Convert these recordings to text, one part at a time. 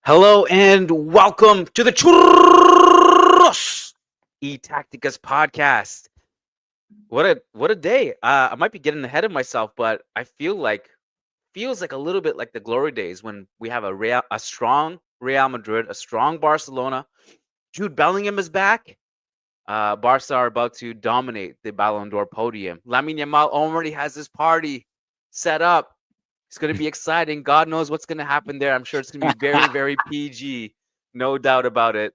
Hello and welcome to the Churros y Tácticas Podcast. What a day! I might be getting ahead of myself, but I feels like a little bit like the glory days when we have a strong Real Madrid, a strong Barcelona. Jude Bellingham is back. Barca are about to dominate the Ballon d'Or podium. Lamine Yamal already has his party set up. It's going to be exciting. God knows what's going to happen there. I'm sure it's going to be very, very PG. No doubt about it.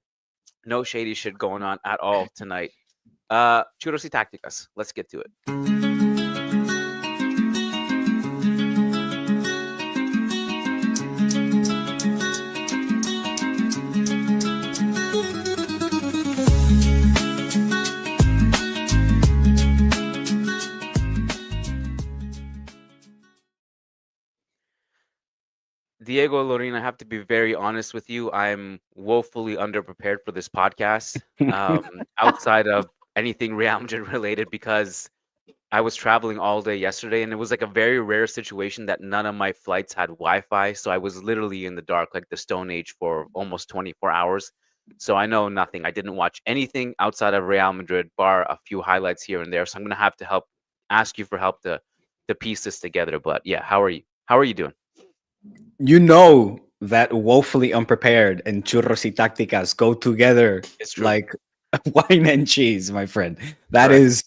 No shady shit going on at all tonight. Churros y Tácticas. Let's get to it. Diego Lorijn, I have to be very honest with you. I'm woefully underprepared for this podcast, outside of anything Real Madrid related, because I was traveling all day yesterday, and it was like a very rare situation that none of my flights had Wi-Fi. So I was literally in the dark, like the Stone Age, for almost 24 hours. So I know nothing. I didn't watch anything outside of Real Madrid, bar a few highlights here and there. So I'm gonna have to ask you for help to piece this together. But yeah, how are you? How are you doing? You know that woefully unprepared and churros y tácticas go together like wine and cheese, my friend. That is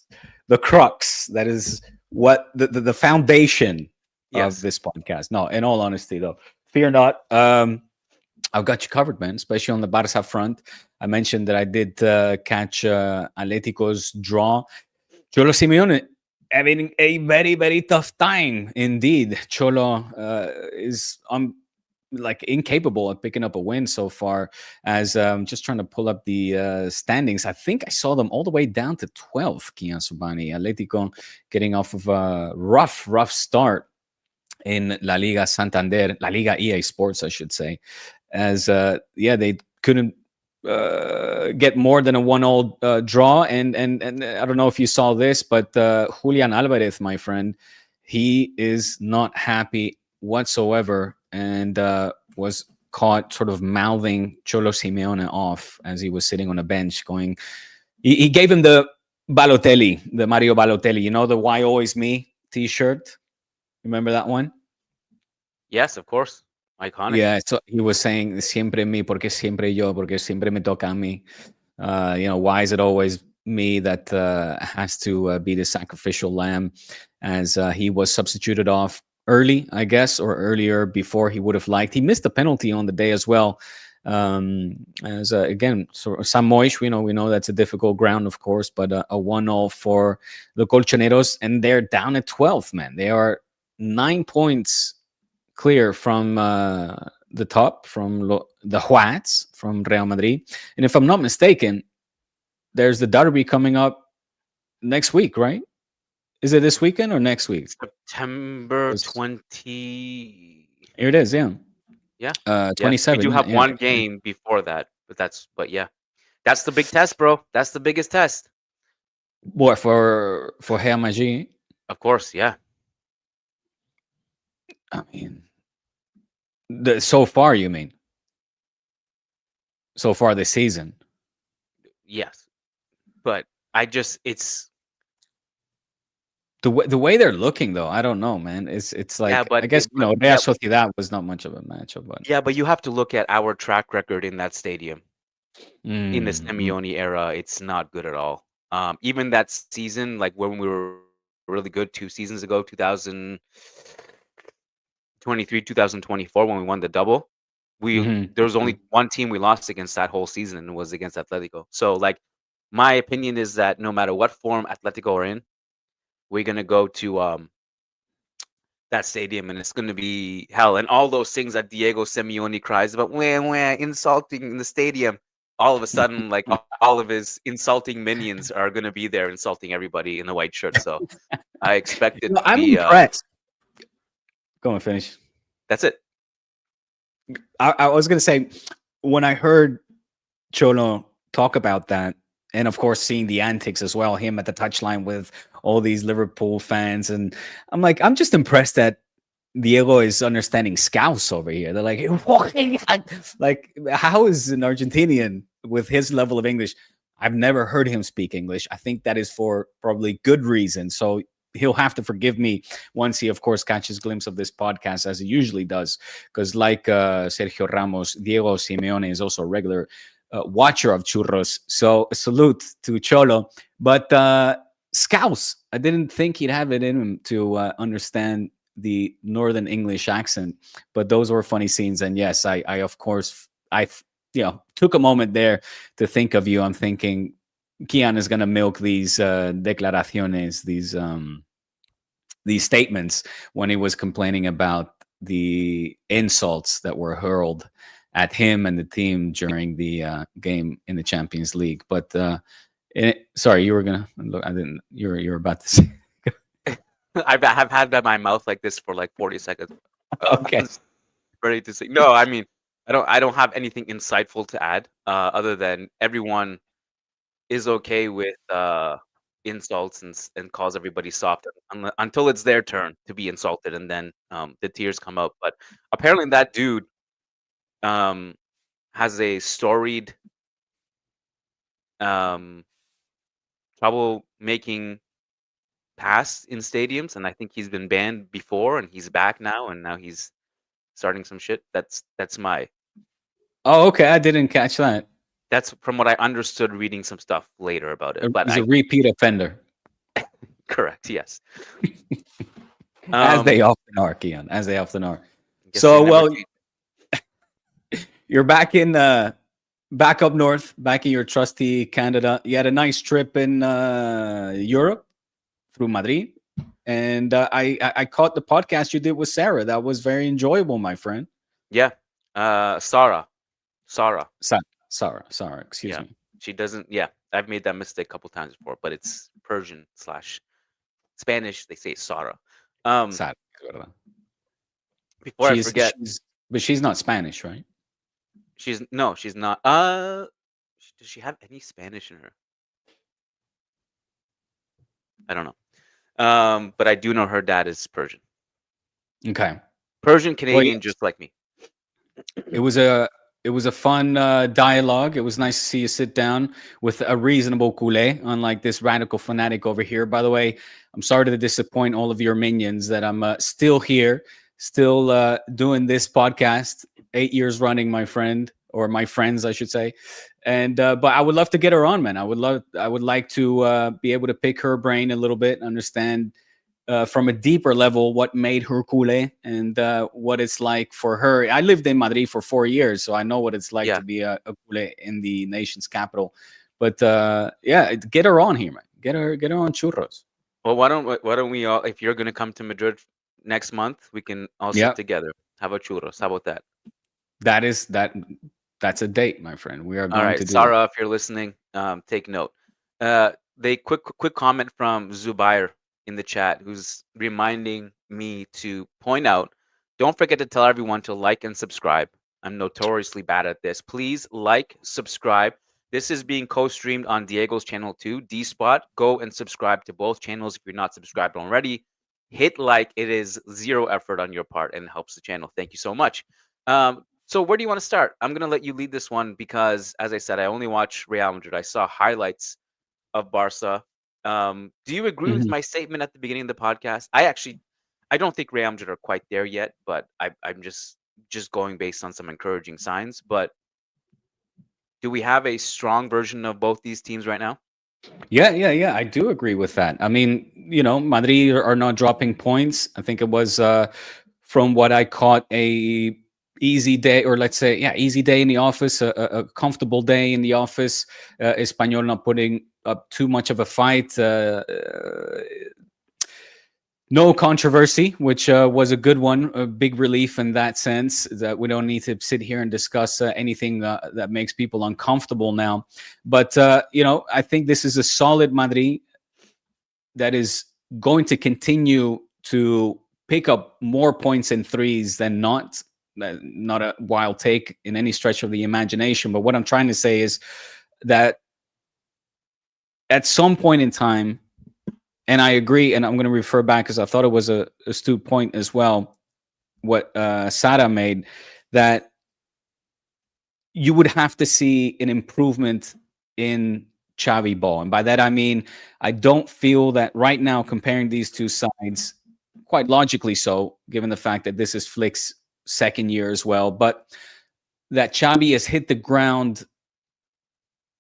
the crux. That is what the foundation of this podcast. No, in all honesty, though, fear not. I've got you covered, man, especially on the Barca front. I mentioned that I did catch Atletico's draw. Cholo Simeone having a very, very tough time indeed. Cholo is like incapable of picking up a win so far. As just trying to pull up the standings, I think I saw them all the way down to 12th. Kiyan Sobhani, Atletico getting off of a rough start in La Liga Santander, La Liga EA Sports, I should say. As they couldn't get more than a 1-1 draw, and I don't know if you saw this, but Julian Alvarez, my friend, he is not happy whatsoever, and was caught sort of mouthing Cholo Simeone off as he was sitting on a bench. He gave him the Balotelli, the Mario Balotelli, you know, the "Why Always Me" T-shirt. Remember that one? Yes, of course. Iconic. Yeah, so he was saying siempre mí, porque siempre yo, porque siempre me toca a mí. Why is it always me that has to be the sacrificial lamb? As he was substituted off early, I guess, or earlier before he would have liked. He missed the penalty on the day as well. Again, so San Moix, we know that's a difficult ground, of course, but a 1-0 for the Colchoneros, and they're down at 12th, man. They are 9 points clear from the top, from the Huats, from Real Madrid. And if I'm not mistaken, there's the derby coming up next week, right? Is it this weekend or next week? September 20. Here it is, yeah. Yeah. 27. We do have one game before that, but that's the big test, bro. That's the biggest test. What, for Real Madrid? Of course, yeah. I mean, so far, you mean? So far this season? Yes. But it's the way they're looking, though. I don't know, man. It's like, yeah, but I guess Real Sociedad was not much of a matchup, but yeah, but you have to look at our track record in that stadium. In the Simeone era, it's not good at all. Even that season, like when we were really good 2 seasons ago, 2023, 2024, when we won the double, there was only one team we lost against that whole season, and it was against Atletico. So, like, my opinion is that no matter what form Atletico are in, we're gonna go to that stadium, and it's gonna be hell. And all those things that Diego Simeone cries about, insulting in the stadium, all of a sudden, like, all of his insulting minions are gonna be there insulting everybody in the white shirt. So I expect it to I'm be impressed. Go on, finish. That's it. I was going to say, when I heard Cholo talk about that, and of course seeing the antics as well, him at the touchline with all these Liverpool fans, and I'm like, I'm just impressed that Diego is understanding Scouse over here. They're like, like, how is an Argentinian with his level of English? I've never heard him speak English. I think that is for probably good reason. So he'll have to forgive me once he, of course, catches a glimpse of this podcast, as he usually does. Because like Sergio Ramos, Diego Simeone is also a regular watcher of Churros. So salute to Cholo. But Scouse, I didn't think he'd have it in him to understand the Northern English accent, but those were funny scenes. And yes, I of course, took a moment there to think of you. I'm thinking Kiyan is going to milk these declaraciones, these statements, when he was complaining about the insults that were hurled at him and the team during the game in the Champions League. But sorry, you were gonna look. I didn't. You're about to say. I've had that in my mouth like this for like 40 seconds. Okay. Ready to say no. I mean, I don't have anything insightful to add other than everyone is okay with insults and calls everybody soft until it's their turn to be insulted, and then the tears come out. But apparently that dude has a storied trouble making past in stadiums, and I think he's been banned before, and he's back now, and now he's starting some shit. That's my. Oh, okay. I didn't catch that. That's from what I understood reading some stuff later about it. But he's a repeat offender. Correct. Yes. As they often are, Kiyan. As they often are. So, well, you're back in back up north, back in your trusty Canada. You had a nice trip in Europe through Madrid, and I caught the podcast you did with Sarah. That was very enjoyable, my friend. Yeah, Sarah. Excuse me. She doesn't. Yeah, I've made that mistake a couple times before, but it's Persian / Spanish. They say Sarah. Before I forget, but she's not Spanish, right? She's not. Does she have any Spanish in her? I don't know. But I do know her dad is Persian. Okay. Persian Canadian, just like me. It was a fun dialogue. It was nice to see you sit down with a reasonable culé, unlike this radical fanatic over here. By the way, I'm sorry to disappoint all of your minions that I'm still here, still doing this podcast, 8 years running, my friend, or my friends, I should say. And but I would love to get her on, man. I would like to be able to pick her brain a little bit, understand from a deeper level what made her culé and what it's like for her. I lived in Madrid for 4 years, so I know what it's like to be a culé in the nation's capital. But get her on here, man. Get her on Churros. Well, why don't we all? If you're gonna come to Madrid next month, we can all sit together. Have a churros. How about that? That's a date, my friend. We are going to do Sarah, if you're listening, take note. They quick comment from Zubair in the chat, who's reminding me to point out, don't forget to tell everyone to like and subscribe. I'm notoriously bad at this. Please like, subscribe. This is being co-streamed on Diego's channel too, D-Spot. Go and subscribe to both channels if you're not subscribed already. Hit like. It is zero effort on your part and helps the channel. Thank you so much. So where do you want to start? I'm going to let you lead this one because, as I said, I only watch Real Madrid. I saw highlights of Barca. Do you agree with my statement at the beginning of the podcast? I don't think Real Madrid are quite there yet, but I'm just going based on some encouraging signs. But do we have a strong version of both these teams right now? Yeah. I do agree with that. I mean, Madrid are not dropping points. I think it was from what I caught a easy day, or let's say, easy day in the office, a comfortable day in the office. Espanyol not putting up too much of a fight. No controversy, which was a good one, a big relief in that sense, that we don't need to sit here and discuss anything that makes people uncomfortable now. But, I think this is a solid Madrid that is going to continue to pick up more points in threes than not. Not a wild take in any stretch of the imagination. But what I'm trying to say is that at some point in time, and I agree, and I'm going to refer back because I thought it was a astute point as well. what Sara made, that you would have to see an improvement in Xavi ball. And by that, I mean, I don't feel that right now, comparing these two sides, quite logically so, given the fact that this is Flick's second year as well, but that Xavi has hit the ground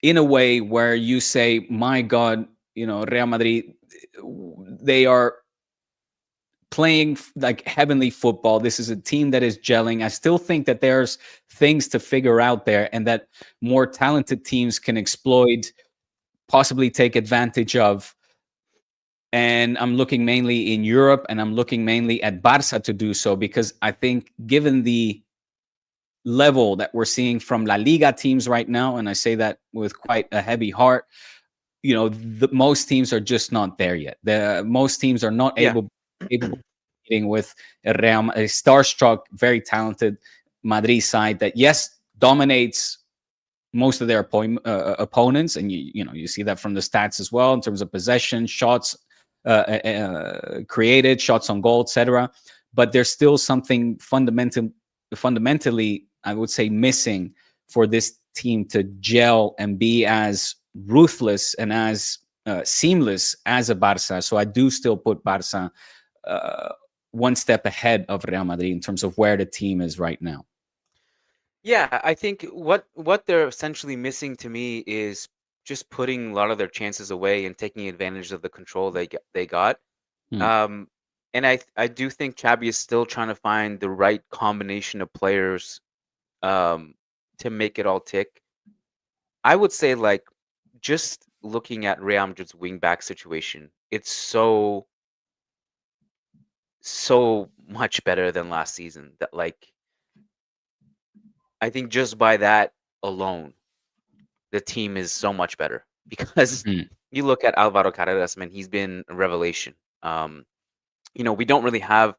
in a way where you say, my God, Real Madrid, they are playing like heavenly football. This is a team that is gelling. I still think that there's things to figure out there, and that more talented teams can exploit, possibly take advantage of. And I'm looking mainly in Europe, and I'm looking mainly at Barca to do so, because I think given the level that we're seeing from La Liga teams right now, and I say that with quite a heavy heart, most teams are just not there yet. Most teams are not able competing with a starstruck, very talented Madrid side that, yes, dominates most of their opponents, and you see that from the stats as well in terms of possession, shots created, shots on goal, etc. But there's still something fundamentally, I would say, missing for this team to gel and be as ruthless and as seamless as a Barca. So I do still put Barca one step ahead of Real Madrid in terms of where the team is right now. Yeah, I think what they're essentially missing to me is just putting a lot of their chances away and taking advantage of the control they got. And I do think Xabi is still trying to find the right combination of players to make it all tick. I would say, like, just looking at Real Madrid's wingback situation, it's so much better than last season. That, like, I think just by that alone, the team is so much better, because you look at Alvaro Carreras, man, he's been a revelation. We don't really have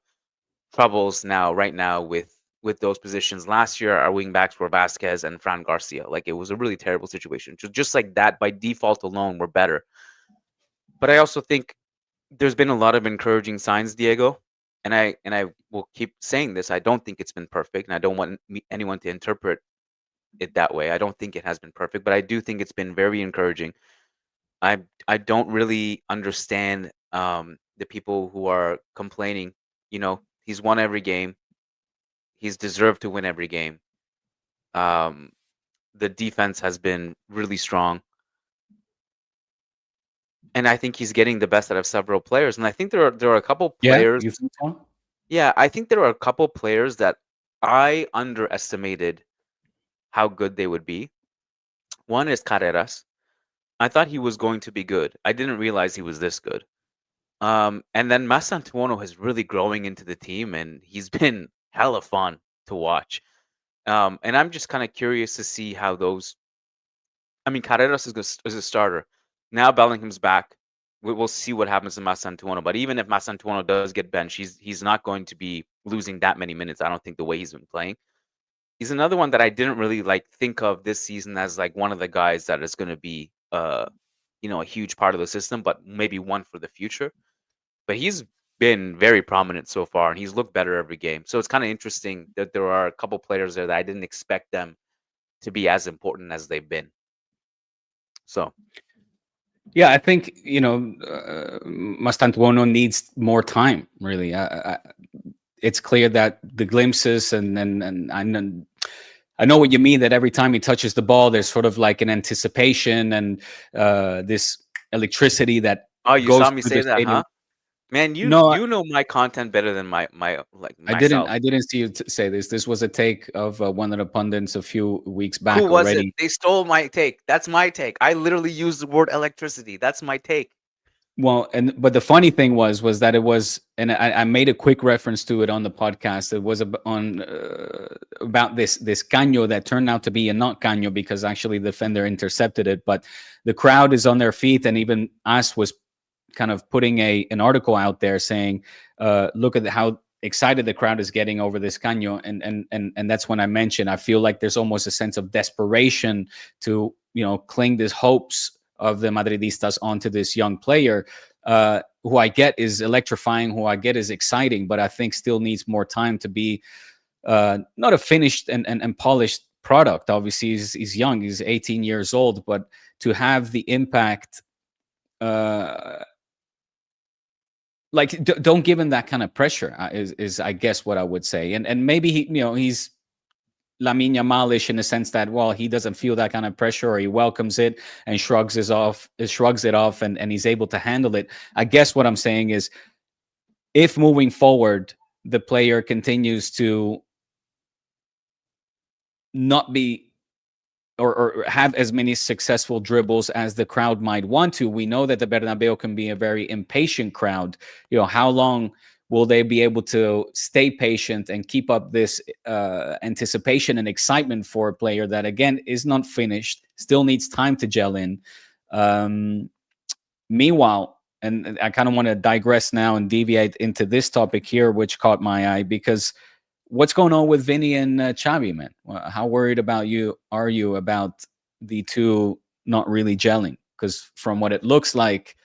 troubles right now with those positions. Last year, our wing backs were Vasquez and Fran Garcia. Like, it was a really terrible situation. Just like that, by default alone, we're better. But I also think there's been a lot of encouraging signs, Diego, and I will keep saying this. I don't think it's been perfect, and I don't want anyone to interpret it that way. I don't think it has been perfect, but I do think it's been very encouraging. I don't really understand the people who are complaining. He's won every game. He's deserved to win every game. The defense has been really strong, and I think he's getting the best out of several players. And I think there are a couple players. Yeah, you think so? Yeah, I think there are a couple players that I underestimated how good they would be. One is Carreras. I thought he was going to be good. I didn't realize he was this good. And then Mastantuono is really growing into the team, and he's been hella fun to watch. And I'm just kind of curious to see how those. I mean, Carreras is a starter. Now Bellingham's back. We'll see what happens to Mastantuono. But even if Mastantuono does get benched, he's not going to be losing that many minutes. I don't think, the way he's been playing. He's another one that I didn't really think of this season as like one of the guys that is going to be a huge part of the system, but maybe one for the future. But he's been very prominent so far, and he's looked better every game. So it's kind of interesting that there are a couple players there that I didn't expect them to be as important as they've been. So, yeah, I think Mastantuono needs more time. Really, it's clear that the glimpses and I know what you mean, that every time he touches the ball, there's sort of like an anticipation and this electricity that. Oh, you saw me say that, huh? Man, you know my content better than my myself. I didn't see you say this. This was a take of one of the pundits a few weeks back. Who was already. It? They stole my take. That's my take. I literally used the word electricity. That's my take. Well, but the funny thing was that it was, and I made a quick reference to it on the podcast. It was about this caño that turned out to be a not caño, because actually the defender intercepted it. But the crowd is on their feet, and even us was kind of putting an article out there saying, look at how excited the crowd is getting over this caño, and that's when I mentioned, I feel like there's almost a sense of desperation to cling these hopes of the Madridistas onto this young player, who I get is electrifying, who I get is exciting, but I think still needs more time to be not a finished and polished product. Obviously, he's young, he's 18 years old, but to have the impact, like don't give him that kind of pressure, is I guess what I would say. And maybe he's Lamine Yamal-ish in the sense that, well, he doesn't feel that kind of pressure, or he welcomes it and shrugs it off, and he's able to handle it. I guess what I'm saying is, if moving forward the player continues to not be or have as many successful dribbles as the crowd might want to, we know that the Bernabeu can be a very impatient crowd. How long will they be able to stay patient and keep up this anticipation and excitement for a player that, again, is not finished, still needs time to gel in? Meanwhile, and I kind of want to digress now and deviate into this topic here, which caught my eye, because what's going on with Vinny and Xabi, man? How worried are you about the two not really gelling? Because from what it looks like,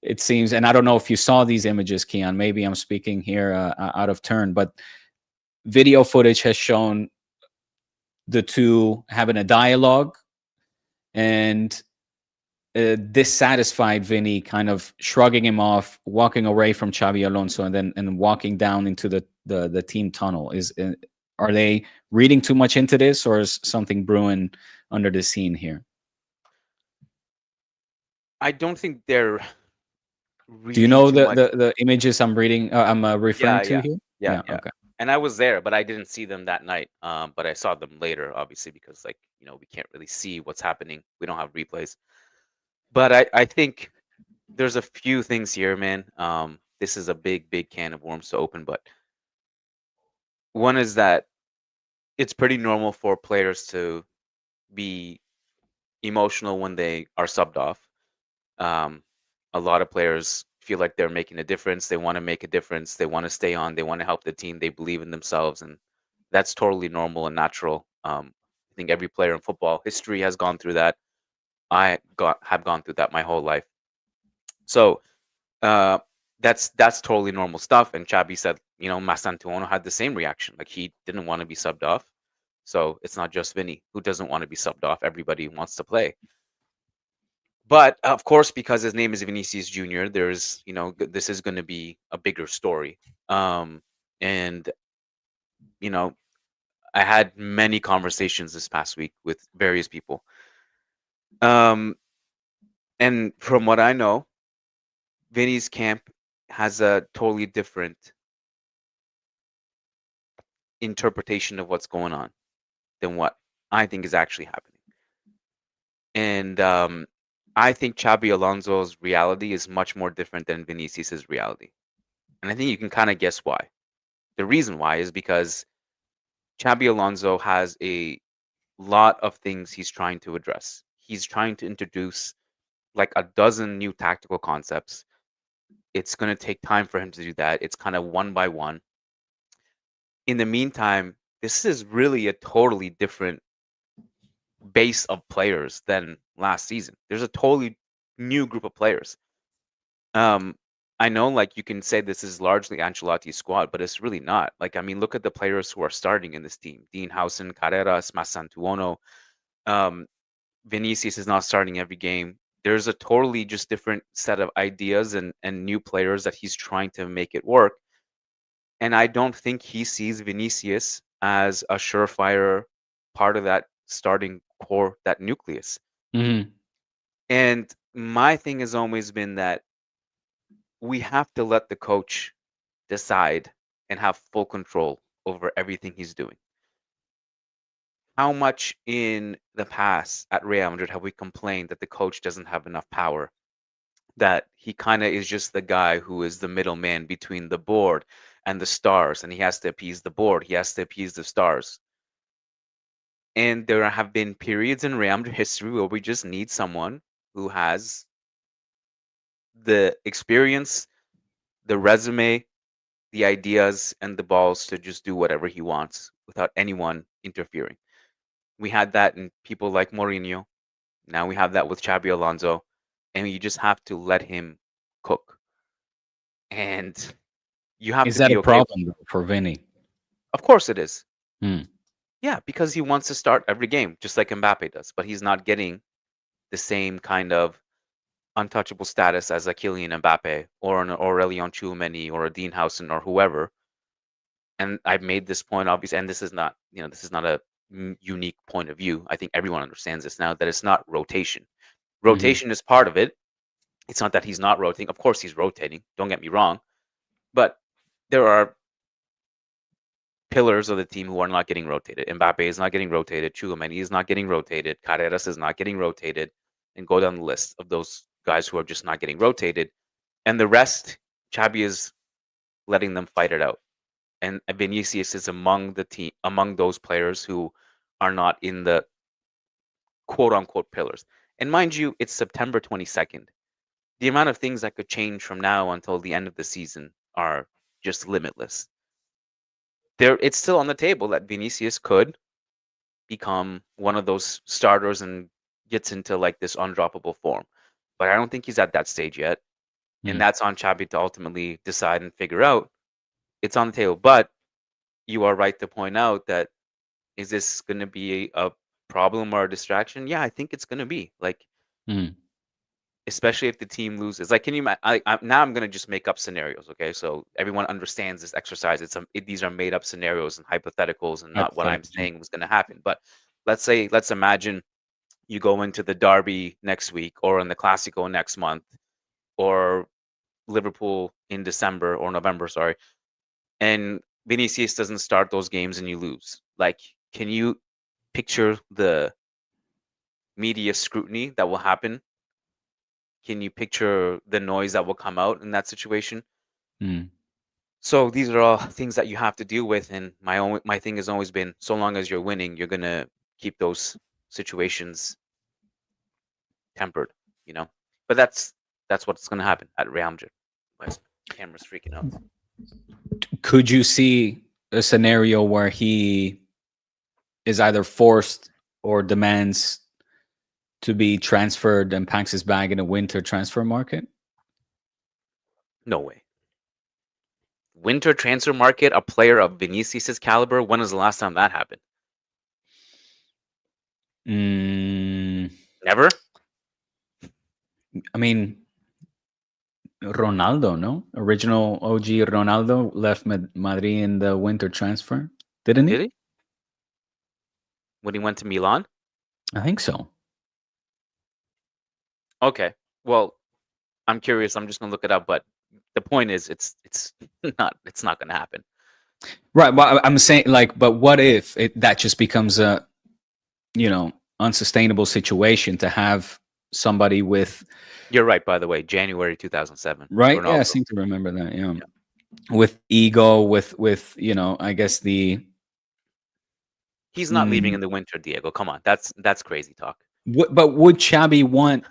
it seems, and I don't know if you saw these images, Kiyan, maybe I'm speaking here out of turn, but video footage has shown the two having a dialogue, and dissatisfied Vinny kind of shrugging him off, walking away from Xabi Alonso, and walking down into the team tunnel. Are they reading too much into this, or is something brewing under the scene here? I don't think they're Do you know reading too much. the images I'm reading? I'm referring to here. Yeah. Okay. And I was there, but I didn't see them that night. But I saw them later, obviously, because we can't really see what's happening. We don't have replays. But I think there's a few things here, man. This is a big can of worms to open, but one is that it's pretty normal for players to be emotional when they are subbed off. A lot of players feel like they're making a difference. They want to make a difference. They want to stay on. They want to help the team. They believe in themselves, and that's totally normal and natural. I think every player in football history has gone through that. Have gone through that my whole life. So that's totally normal stuff. And Xabi said, Mastantuono had the same reaction. Like, he didn't want to be subbed off. So it's not just Vinny who doesn't want to be subbed off. Everybody wants to play. But of course, because his name is Vinicius Jr., there's, this is going to be a bigger story. And, I had many conversations this past week with various people. And from what I know, Vinny's camp has a totally different interpretation of what's going on than what I think is actually happening. And I think Xabi Alonso's reality is much more different than Vinicius's reality. And I think you can kind of guess why. The reason why is because Xabi Alonso has a lot of things he's trying to address. He's trying to introduce like a dozen new tactical concepts. It's going to take time for him to do that. It's kind of one by one. In the meantime, this is really a totally different base of players than last season. There's a totally new group of players. I know, like, you can say this is largely Ancelotti's squad, but it's really not. Like, I mean, look at the players who are starting in this team: Dean Howson, Carreras, Mastantuono. Vinicius is not starting every game. There's a totally just different set of ideas and new players that he's trying to make it work. And I don't think he sees Vinicius as a surefire part of that starting core, that nucleus. Mm-hmm. And my thing has always been that we have to let the coach decide and have full control over everything he's doing. How much in the past at Real Madrid have we complained that the coach doesn't have enough power? That he kind of is just the guy who is the middleman between the board and the stars, and he has to appease the board, he has to appease the stars. And there have been periods in Real Madrid history where we just need someone who has the experience, the resume, the ideas, and the balls to just do whatever he wants without anyone interfering. We had that in people like Mourinho. Now we have that with Xabi Alonso, and you just have to let him cook. and you have Is to that be a okay. problem though, for Vinny? Of course it is. Hmm. Yeah, because he wants to start every game, just like Mbappe does, but he's not getting the same kind of untouchable status as a Kylian Mbappe or an Aurelion Tchouameni or a Dean Howson or whoever. And I've made this point, obviously, and this is not, this is not a unique point of view. I think everyone understands this now, that it's not rotation. Mhm. Rotation is part of it. It's not that he's not rotating. Of course, he's rotating. Don't get me wrong, but there are pillars of the team who are not getting rotated. Mbappe is not getting rotated. Tchouameni is not getting rotated. Carreras is not getting rotated. And go down the list of those guys who are just not getting rotated. And the rest, Xabi is letting them fight it out. And Vinicius is among those players who are not in the quote unquote pillars. And mind you, it's September 22nd. The amount of things that could change from now until the end of the season are just limitless. It's still on the table that Vinicius could become one of those starters and gets into like this undroppable form. But I don't think he's at that stage yet. And that's on Xabi to ultimately decide and figure out. It's on the table. But you are right to point out that, is this going to be a problem or a distraction? Yeah, I think it's going to be. Like, especially if the team loses. Like, can you now I'm going to just make up scenarios, okay? So everyone understands this exercise. These are made up scenarios and hypotheticals and not what I'm saying was going to happen. But let's imagine you go into the derby next week or in the Clasico next month or Liverpool in December or November, sorry, and Vinicius doesn't start those games and you lose. Like, can you picture the media scrutiny that will happen? Can you picture the noise that will come out in that situation? So these are all things that you have to deal with. And my thing has always been, so long as you're winning, you're gonna keep those situations tempered, But that's what's gonna happen at Real Madrid. My camera's freaking out. Could you see a scenario where he is either forced or demands to be transferred and packs his bag in a winter transfer market? No way. Winter transfer market, a player of Vinicius' caliber. When was the last time that happened? Never. I mean, Ronaldo, no? Original OG Ronaldo left Madrid in the winter transfer, didn't he? Did he? When he went to Milan? I think so. Okay. Well, I'm curious. I'm just gonna look it up. But the point is, it's not gonna happen. Right. Well, I'm saying, like, but what if that just becomes a, unsustainable situation to have somebody with. You're right, by the way. January 2007. Right. Ronaldo. Yeah, I seem to remember that. Yeah. With ego, with I guess he's not leaving in the winter, Diego. Come on, that's crazy talk. But would Xabi want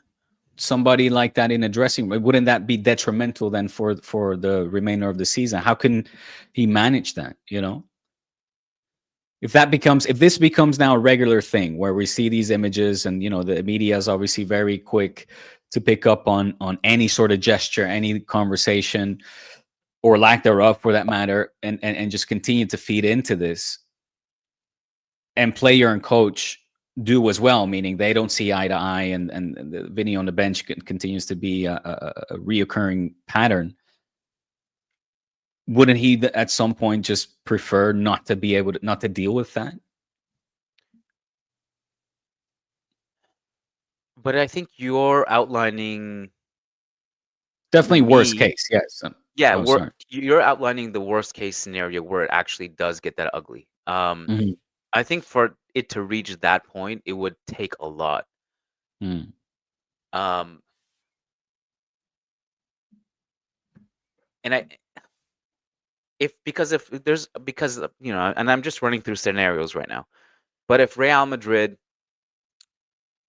somebody like that in a dressing room? Wouldn't that be detrimental then for the remainder of the season? How can he manage that? If this becomes now a regular thing where we see these images and the media is obviously very quick to pick up on any sort of gesture, any conversation, or lack thereof for that matter, and just continue to feed into this, and player and coach do as well, meaning they don't see eye to eye, and the Vinny on the bench continues to be a reoccurring pattern. Wouldn't he at some point just prefer not to deal with that? But I think you're outlining definitely worst case. Yes. Yeah, you're outlining the worst case scenario where it actually does get that ugly. I think for it to reach that point, it would take a lot. And and I'm just running through scenarios right now, but if Real Madrid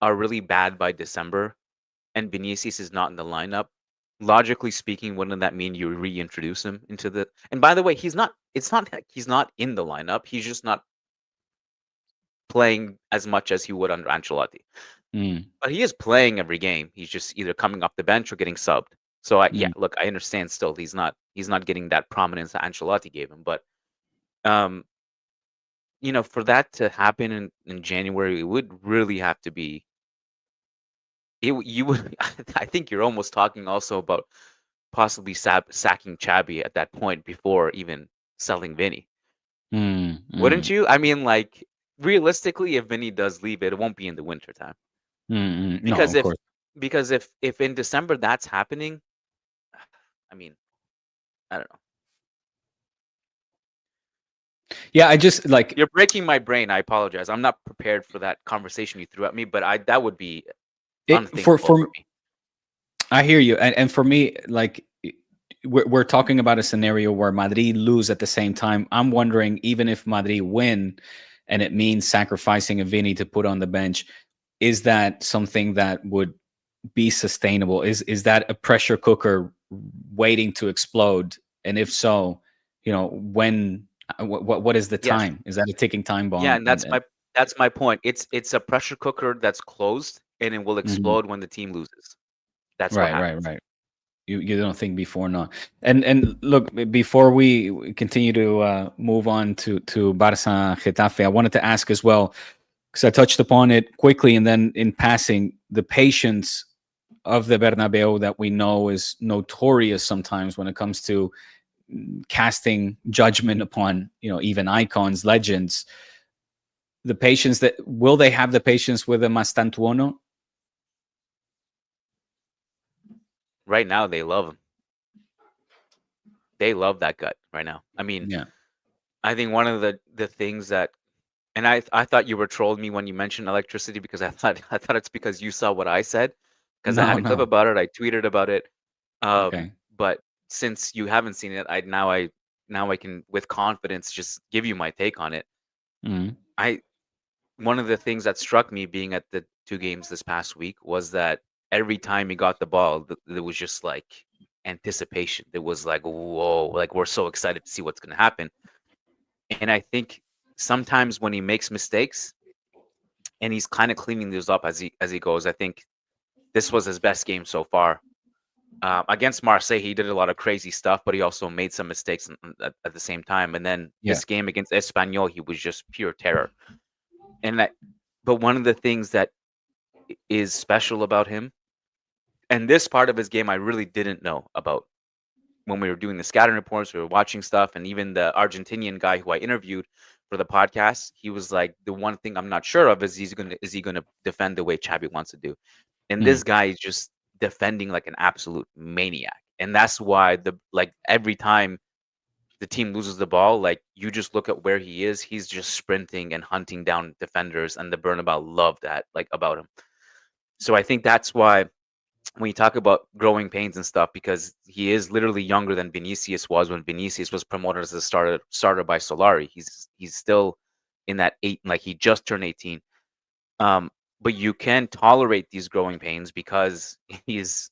are really bad by December and Vinicius is not in the lineup, logically speaking, wouldn't that mean you reintroduce him into the? And by the way, it's not like he's not in the lineup. He's just not playing as much as he would under Ancelotti. But he is playing every game. He's just either coming off the bench or getting subbed. So look, I understand still he's not getting that prominence that Ancelotti gave him, but for that to happen in January, it would really have to be. You would, I think you're almost talking also about possibly sacking Xabi at that point before even selling Vinny. Wouldn't you? I mean, like realistically, if Vinny does leave it won't be in the winter time. No, Because of course. if in December that's happening, I mean, I don't know. Yeah, I just like You're breaking my brain. I apologize. I'm not prepared for that conversation you threw at me, but that would be unthinkable for me. I hear you, and for me, like we're talking about a scenario where Madrid lose at the same time. I'm wondering, even if Madrid win, and it means sacrificing a Vini to put on the bench, is that something that would be sustainable? Is that a pressure cooker waiting to explode? And if so, when? What is the time? Is that a ticking time bomb? Yeah, and that's my point. It's a pressure cooker that's closed, and it will explode when the team loses. That's what happens. Right. You don't think before, no. And look, before we continue to move on to Barca Getafe, I wanted to ask as well, because I touched upon it quickly and then in passing, the patience of the Bernabeu that we know is notorious sometimes when it comes to casting judgment upon even icons, legends. The patience will they have the patience with a Mastantuono? Right now, they love him. They love that gut right now. I mean, I think one of the things that, and I thought you were trolling me when you mentioned electricity, because I thought it's because you saw what I said, because I had a clip about it. I tweeted about it. But since you haven't seen it, now I can with confidence just give you my take on it. One of the things that struck me being at the 2 games this past week was that every time he got the ball, there was just like anticipation. There was like, whoa, like we're so excited to see what's going to happen. And I think sometimes when he makes mistakes and he's kind of cleaning those up as he goes, I think this was his best game so far. Against Marseille, he did a lot of crazy stuff, but he also made some mistakes at the same time. And then this game against Espanyol, he was just pure terror. But one of the things that is special about him, and this part of his game I really didn't know about when we were doing the scouting reports, we were watching stuff, and even the Argentinian guy who I interviewed for the podcast, he was like, the one thing I'm not sure of is he gonna defend the way Xabi wants to do. And this guy is just defending like an absolute maniac. And that's why every time the team loses the ball, like you just look at where he is, he's just sprinting and hunting down defenders, and the Bernabeu love that about him. So I think that's why when you talk about growing pains and stuff, because he is literally younger than Vinicius was when Vinicius was promoted as a starter by Solari. He's still in that he just turned 18. But you can tolerate these growing pains because he's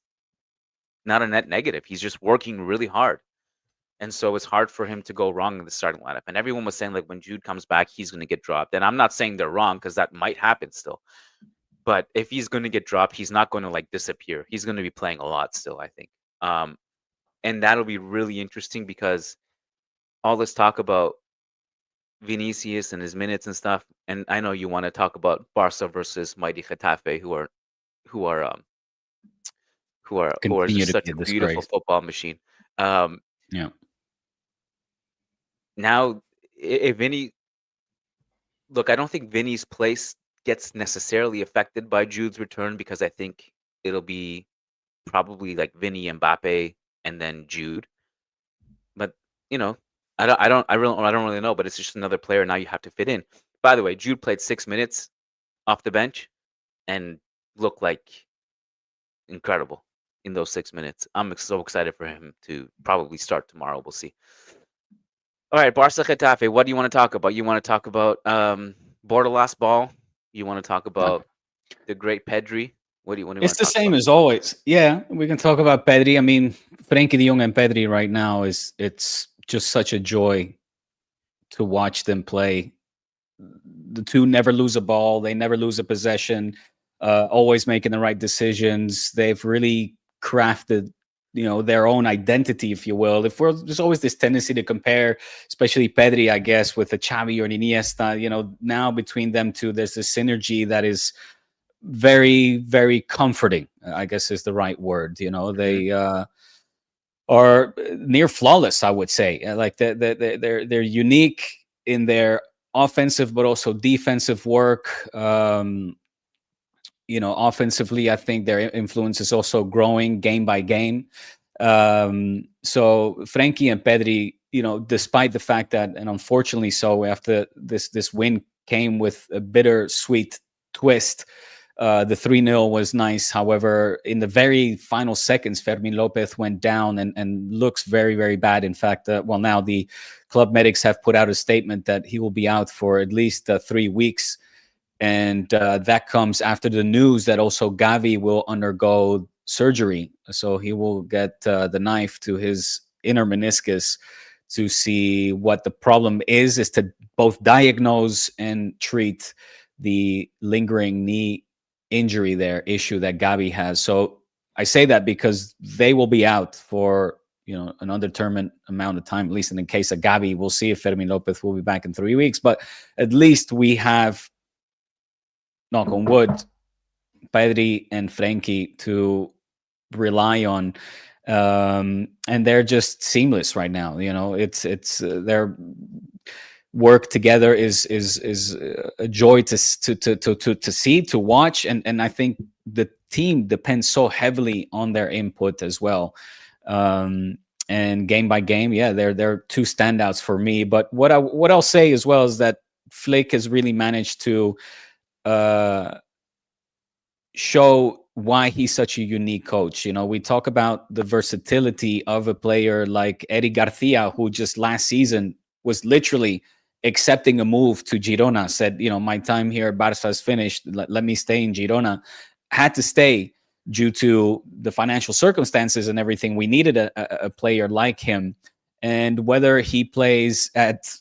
not a net negative. He's just working really hard. And so it's hard for him to go wrong in the starting lineup. And everyone was saying like when Jude comes back, he's going to get dropped. And I'm not saying they're wrong, because that might happen still. But if he's going to get dropped, he's not going to disappear. He's going to be playing a lot still, I think. And that'll be really interesting, because all this talk about Vinicius and his minutes and stuff, and I know you want to talk about Barca versus mighty Getafe, who are just such a beautiful football machine. Now, if Vinny, look, I don't think Vinny's place gets necessarily affected by Jude's return, because I think it'll be probably like Vinny, Mbappe, and then Jude. But I don't really know. But it's just another player now you have to fit in. By the way, Jude played 6 minutes off the bench and looked like incredible in those 6 minutes. I'm so excited for him to probably start tomorrow. We'll see. All right, Barca Getafe. What do you want to talk about? You want to talk about Bordalas ball? You want to talk about the great Pedri? What do you want to It's the same about? as always. Yeah, we can talk about Pedri. I mean, Frenkie de Jong and Pedri right now it's just such a joy to watch them play. The two never lose a ball. They never lose a possession. Always making the right decisions. They've really crafted their own identity, if you will. There's always this tendency to compare, especially Pedri, I guess, with a Xavi or Iniesta. Now between them two, there's this synergy that is very, very comforting, I guess is the right word. They are near flawless, I would say. Like they're unique in their offensive, but also defensive work. Offensively, I think their influence is also growing game by game. So Frankie and Pedri, despite the fact that, and unfortunately so, after this win came with a bittersweet twist. The 3-0 was nice. However, in the very final seconds, Fermin Lopez went down and looks very, very bad. In fact, now the club medics have put out a statement that he will be out for at least 3 weeks. And that comes after the news that also Gavi will undergo surgery. So he will get the knife to his inner meniscus to see what the problem is to both diagnose and treat the lingering knee injury issue that Gavi has. So I say that because they will be out for an undetermined amount of time, at least in the case of Gavi. We'll see if Fermin Lopez will be back in 3 weeks, but at least we have, knock on wood, Pedri and Frankie to rely on, and they're just seamless right now. It's their work together is a joy to see, to watch, and I think the team depends so heavily on their input as well. And game by game, they're two standouts for me. But what I'll say as well is that Flick has really managed to show why he's such a unique coach. We talk about the versatility of a player like Eric Garcia, who just last season was literally accepting a move to Girona, said, my time here at Barca is finished. Let me stay in Girona. Had to stay due to the financial circumstances and everything. We needed a player like him. And whether he plays at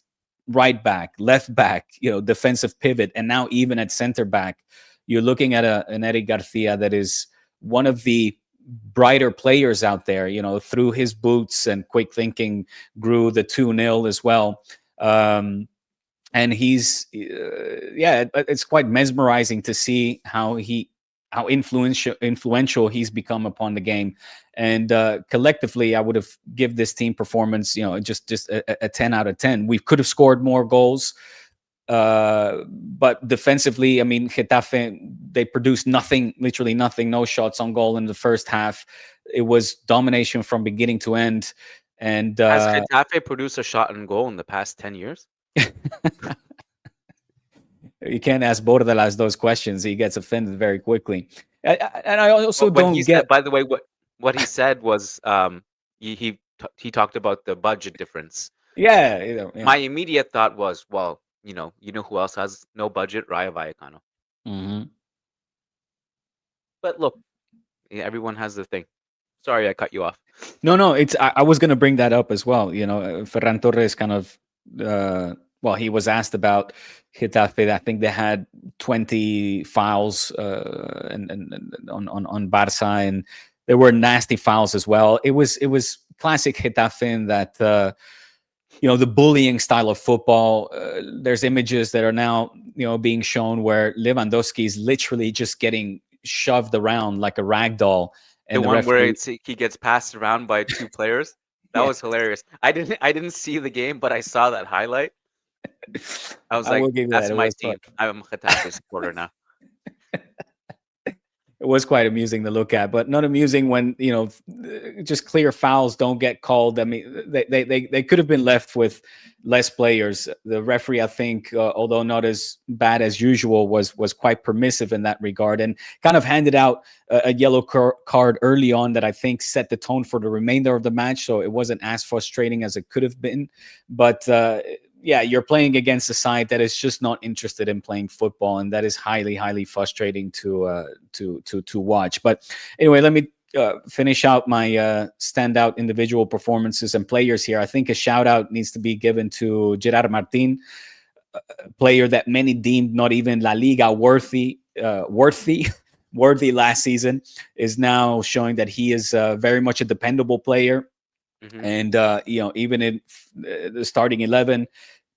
right back, left back, defensive pivot, and now even at center back, you're looking at an Eric Garcia that is one of the brighter players out there. Through his boots and quick thinking grew the 2-0 as well. And he's, it's quite mesmerizing to see how influential he's become upon the game. And collectively, I would have give this team performance, just a 10 out of 10. We could have scored more goals. But defensively, I mean, Getafe, they produced nothing, literally nothing, no shots on goal in the first half. It was domination from beginning to end. And has Getafe produced a shot on goal in the past 10 years? You can't ask Bordalas those questions. He gets offended very quickly. And I also don't get... Said, by the way, what he said was he talked about the budget difference. Yeah. My immediate thought was, well, you know who else has no budget? Rayo Vallecano. Mm-hmm. But look, everyone has the thing. Sorry, I cut you off. No, it's I was going to bring that up as well. Ferran Torres kind of, he was asked about Getafe. I think they had 20 fouls and on Barca, and there were nasty fouls as well. It was classic Getafe in that, the bullying style of football. There's images that are now, being shown where Lewandowski is literally just getting shoved around like a rag doll. And the one where he gets passed around by two players. That was hilarious. I didn't see the game, but I saw that highlight. I was like, that's my team. I'm a Getafe supporter now. It was quite amusing to look at, but not amusing when, just clear fouls don't get called. I mean, they could have been left with less players. The referee, I think, although not as bad as usual, was quite permissive in that regard, and kind of handed out a yellow card early on that I think set the tone for the remainder of the match. So it wasn't as frustrating as it could have been. But you're playing against a side that is just not interested in playing football, and that is highly, highly frustrating to watch. But anyway, let me finish out my standout individual performances and players here. I think a shout out needs to be given to Gerard Martin, a player that many deemed not even La Liga worthy. worthy last season, is now showing that he is very much a dependable player. And even in the starting 11,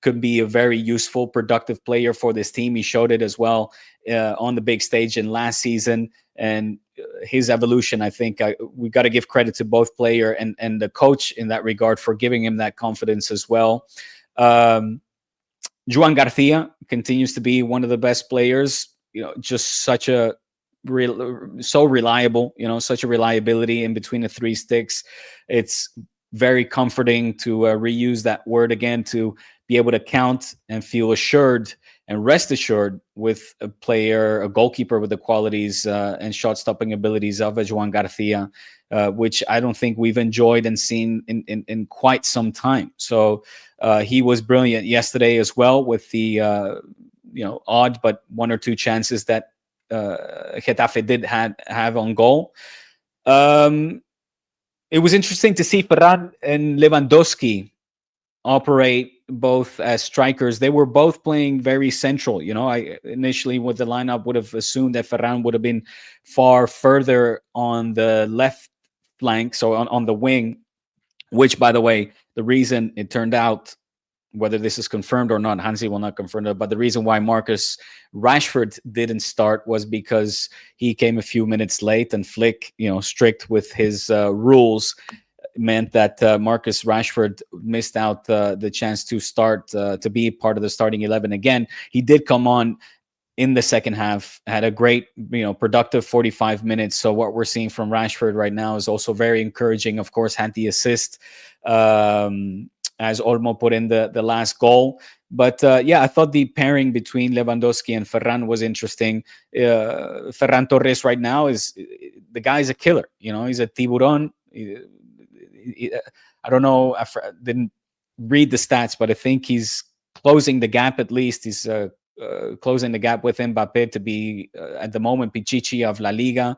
could be a very useful, productive player for this team. He showed it as well on the big stage in last season, and his evolution. I think we got to give credit to both player and the coach in that regard for giving him that confidence as well. Joan Garcia continues to be one of the best players. Just such a so reliable. Such a reliability in between the three sticks. It's very comforting to reuse that word again, to be able to count and feel assured and rest assured with a goalkeeper with the qualities and shot stopping abilities of Joan Garcia, which I don't think we've enjoyed and seen in quite some time. So he was brilliant yesterday as well, with the odd but one or two chances that Getafe did have on goal. It was interesting to see Ferran and Lewandowski operate both as strikers. They were both playing very central. I initially with the lineup would have assumed that Ferran would have been far further on the left flank, so on the wing, which, by the way, the reason it turned out, whether this is confirmed or not, Hansi will not confirm it, but the reason why Marcus Rashford didn't start was because he came a few minutes late, and Flick, strict with his rules, meant that Marcus Rashford missed out the chance to start, to be part of the starting 11 again. He did come on in the second half, had a great, productive 45 minutes. So what we're seeing from Rashford right now is also very encouraging. Of course, had the assist as Olmo put in the last goal. But I thought the pairing between Lewandowski and Ferran was interesting. Ferran Torres right now the guy's a killer. He's a tiburon. I don't know. I didn't read the stats, but I think he's closing the gap. At least he's closing the gap with Mbappe to be at the moment Pichichi of La Liga.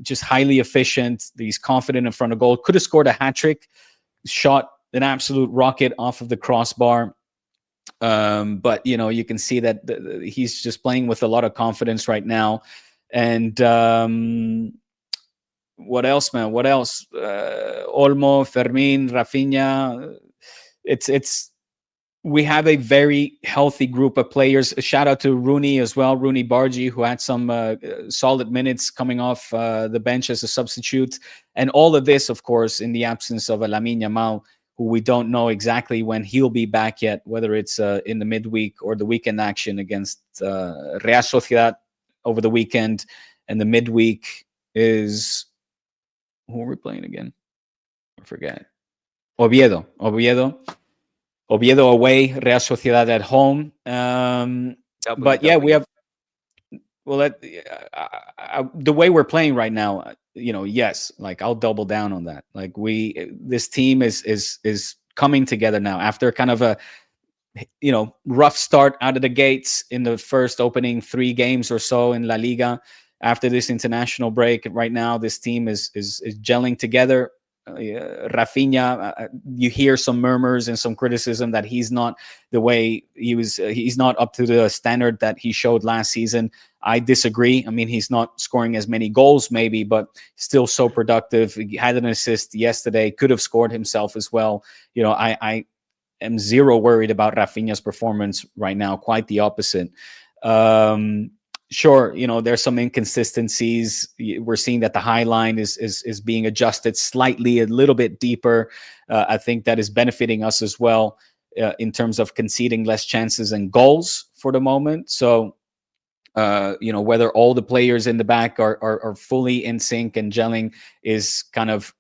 Just highly efficient. He's confident in front of goal. Could have scored a hat trick. Shot an absolute rocket off of the crossbar. But you can see that he's just playing with a lot of confidence right now. And what else, man? What else? Olmo, Fermin, Rafinha. We have a very healthy group of players. A shout out to Rooney as well, Rooney Bargi, who had some solid minutes coming off the bench as a substitute. And all of this, of course, in the absence of Lamine Yamal, who we don't know exactly when he'll be back yet, whether it's in the midweek or the weekend action against Real Sociedad over the weekend. And the midweek is... Who are we playing again? I forget. Oviedo away, Real Sociedad at home. But yeah, we have. Well, the way we're playing right now, yes, like I'll double down on that. Like this team is coming together now after kind of a rough start out of the gates in the first opening 3 games or so in La Liga. After this international break, right now this team is gelling together. Rafinha, you hear some murmurs and some criticism that he's not the way he was. He's not up to the standard that he showed last season. I disagree. I mean, he's not scoring as many goals, maybe, but still so productive. He had an assist yesterday. Could have scored himself as well. I am zero worried about Rafinha's performance right now. Quite the opposite. Sure, there's some inconsistencies. We're seeing that the high line is being adjusted slightly, a little bit deeper. I think that is benefiting us as well in terms of conceding less chances and goals for the moment. So, whether all the players in the back are fully in sync and gelling is kind of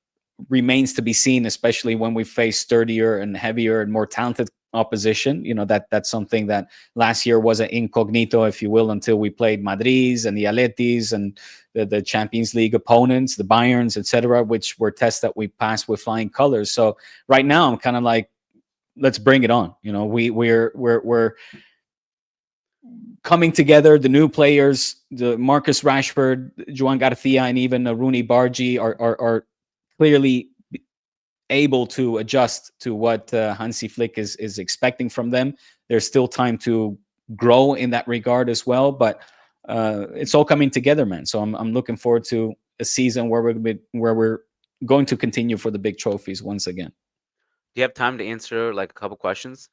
remains to be seen, especially when we face sturdier and heavier and more talented opposition. That's something that last year was an incognito, if you will, until we played Madrid's and the Atletis and the Champions League opponents, the Bayerns, etc., which were tests that we passed with flying colors. So right now I'm kind of like, let's bring it on. We're coming together. The new players, the Marcus Rashford, Joan Garcia, and even Rooney Bargi are clearly able to adjust to what Hansi Flick is expecting from them. There's still time to grow in that regard as well. But it's all coming together, man. So I'm looking forward to a season where we're going to continue for the big trophies once again. Do you have time to answer like a couple questions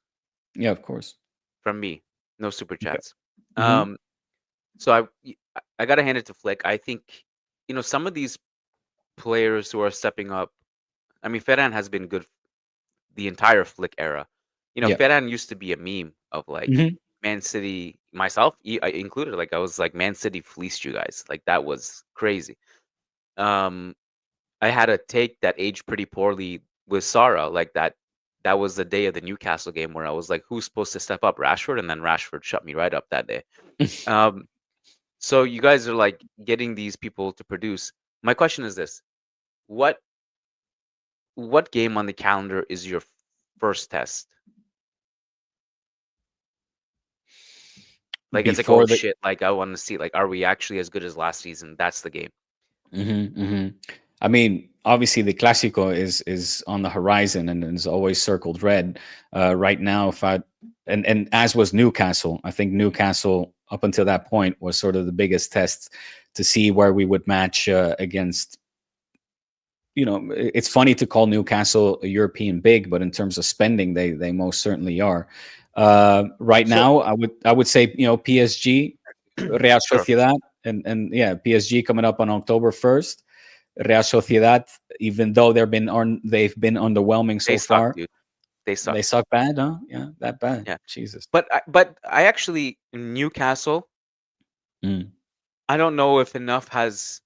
Yeah, of course. from me? No super Okay. chats. Um, so I gotta hand it to Flick. I think some of these players who are stepping up. I mean, Ferran has been good the entire Flick era. Yeah. Ferran used to be a meme of like Mhm. Man City, myself I included. Like I was like, Man City fleeced you guys. Like that was crazy. Um, I had a take that aged pretty poorly with Sarah. Like that was the day of the Newcastle game where I was like, who's supposed to step up? Rashford, and then Rashford shut me right up that day. Um, so you guys are like getting these people to produce. My question is this: what game on the calendar is your first test? Like it's like, oh Before the shit, like I want to see, like, are we actually as good as last season? That's the game. I mean, obviously the Clásico is on the horizon and is always circled red. Right now, and as was Newcastle, I think Newcastle up until that point was sort of the biggest test to see where we would match against. It's funny to call Newcastle a European big, but in terms of spending, they most certainly are. Right So now, I would say PSG, Real sure, Sociedad, and yeah, PSG coming up on October 1st. Real Sociedad, even though they've been underwhelming they so suck, far, dude. They they suck. suck bad, huh? Yeah, that bad. Yeah, Jesus. but I actually Newcastle. Mm. I don't know if enough has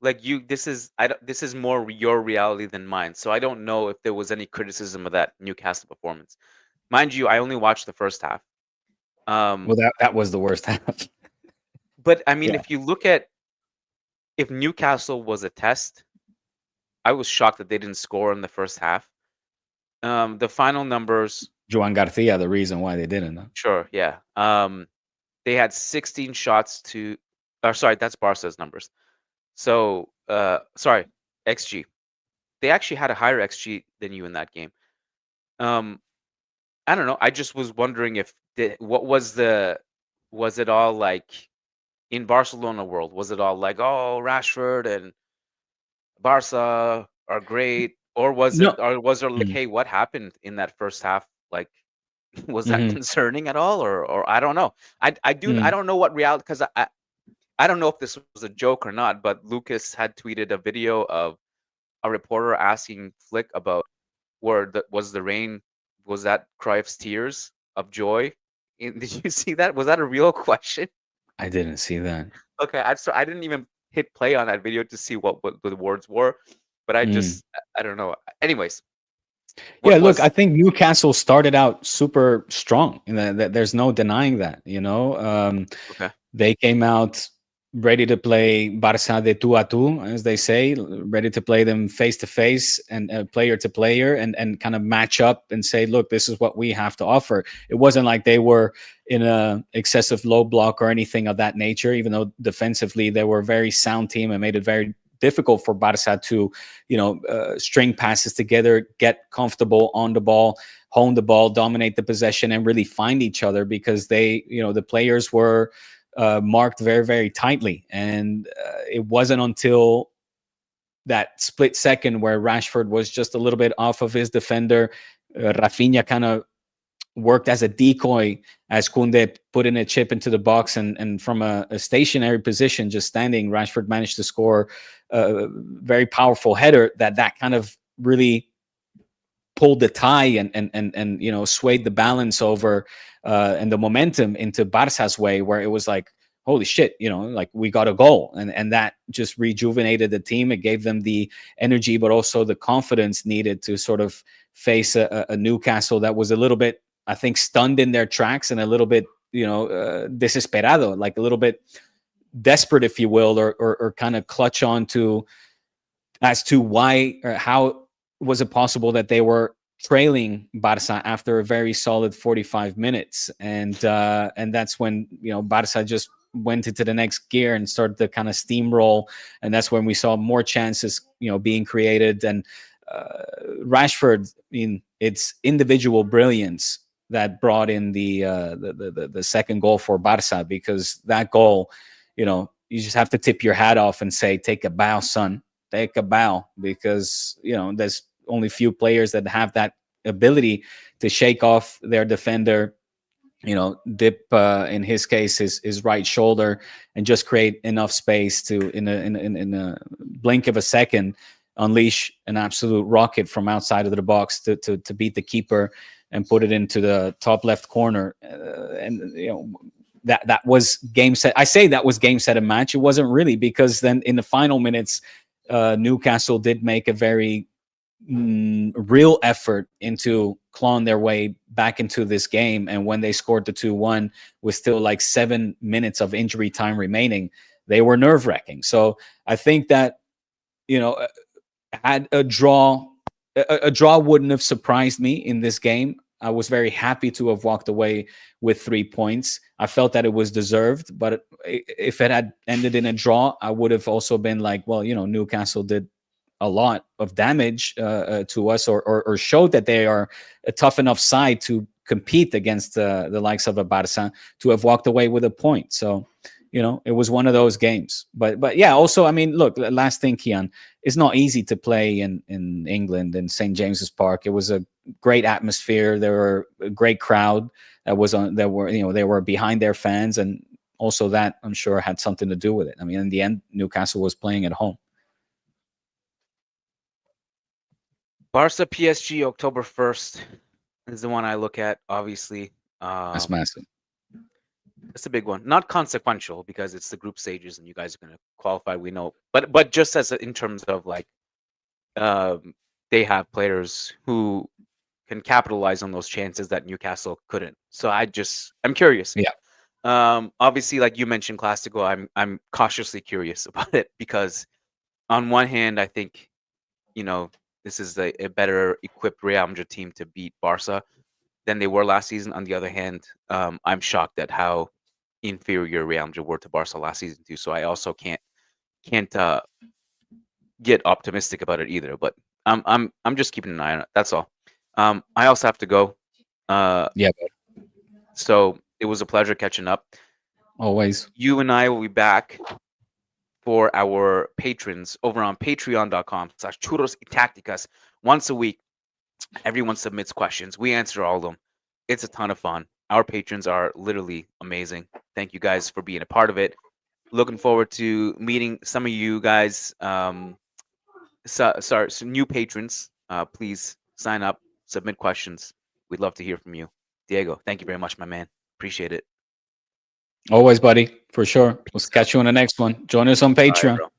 like you. This is more your reality than mine. So I don't know if there was any criticism of that Newcastle performance. Mind you, I only watched the first half. Um, Well, that was the worst half. but I mean, Yeah, if you look at if Newcastle was a test, I was shocked that they didn't score in the first half. The final numbers, Joan Garcia, the reason why they didn't. Huh? sure, yeah. They had 16 shots to, or sorry, that's Barca's numbers. So, sorry, XG. They actually had a higher XG than you in that game. Um, I don't know. I just was wondering if was it all like in Barcelona world? Was it all like, oh, Rashford and Barca are great, or No. was there like, Mm. hey, what happened in that first half? Like, was that Mhm. concerning at all, or I don't know. I Mm. don't know what reality because I don't know if this was a joke or not, but Lucas had tweeted a video of a reporter asking Flick about was the rain, was that Cruyff's tears of joy? Did you see that? Was that a real question? I didn't see that. Okay, I didn't even hit play on that video to see what the words were, but Mm. I don't know. Anyways, Yeah, what look, I was think Newcastle started out super strong. There's no denying that. okay? They came out ready to play Barça de tú a tú, as they say, ready to play them face to face and player to player, and kind of match up and say, look, this is what we have to offer. It wasn't like they were in a excessive low block or anything of that nature, even though defensively they were a very sound team and made it very difficult for Barça to, string passes together, get comfortable on the ball, hone the ball, dominate the possession, and really find each other because the players were marked very, very tightly. And it wasn't until that split second where Rashford was just a little bit off of his defender, Rafinha kind of worked as a decoy as Kunde put in a chip into the box, and from a stationary position, just standing, Rashford managed to score a very powerful header that kind of really pulled the tie and swayed the balance over and the momentum into Barca's way, where it was like, holy shit, like we got a goal, and that just rejuvenated the team. It gave them the energy, but also the confidence needed to sort of face a Newcastle that was a little bit, I think, stunned in their tracks and a little bit, desesperado, like a little bit desperate, if you will, or kind of clutch on to as to why or how was it possible that they were trailing Barca after a very solid 45 minutes, and that's when Barca just went into the next gear and started to kind of steamroll, and that's when we saw more chances being created. And Rashford, I mean, it's individual brilliance that brought in the second goal for Barca, because that goal, you just have to tip your hat off and say, take a bow, son, take a bow, because there's only few players that have that ability to shake off their defender, dip in his case his right shoulder, and just create enough space to in a blink of a second unleash an absolute rocket from outside of the box to beat the keeper and put it into the top left corner. That was game set. I say that was game set and match. It wasn't really, because then in the final minutes, Newcastle did make a very real effort into clawing their way back into this game. And when they scored the 2-1 with still like 7 minutes of injury time remaining, they were nerve-wracking. So I think that, had a draw wouldn't have surprised me in this game. I was very happy to have walked away with 3 points. I felt that it was deserved, but if it had ended in a draw, I would have also been like, well, Newcastle did a lot of damage to us, or showed that they are a tough enough side to compete against the likes of a Barca, to have walked away with a point. So, it was one of those games. But yeah, also, I mean, look, last thing, Kiyan, it's not easy to play in England, in St. James's Park. It was a great atmosphere. There were a great crowd that was on. That were they were behind their fans, and also that, I'm sure, had something to do with it. I mean, in the end, Newcastle was playing at home. Barca PSG October 1st is the one I look at, obviously. That's massive. It's a big one. Not consequential, because it's the group stages and you guys are going to qualify, we know. But just as in terms of like, they have players who can capitalize on those chances that Newcastle couldn't. So I'm curious. Yeah. Obviously, like you mentioned, Classico, I'm cautiously curious about it, because on one hand, I think, this is a better equipped Real Madrid team to beat Barca than they were last season. On the other hand, I'm shocked at how inferior Real Madrid were to Barca last season too. So I also can't get optimistic about it either. But I'm just keeping an eye on it. That's all. I also have to go. Yeah. So it was a pleasure catching up. Always. You and I will be back for our patrons over on patreon.com/Churros y Tácticas. Once a week, everyone submits questions. We answer all of them. It's a ton of fun. Our patrons are literally amazing. Thank you guys for being a part of it. Looking forward to meeting some of you guys. Some new patrons. Please sign up, submit questions. We'd love to hear from you. Diego, thank you very much, my man. Appreciate it. Always, buddy. For sure. We'll catch you on the next one. Join us on Patreon. All right,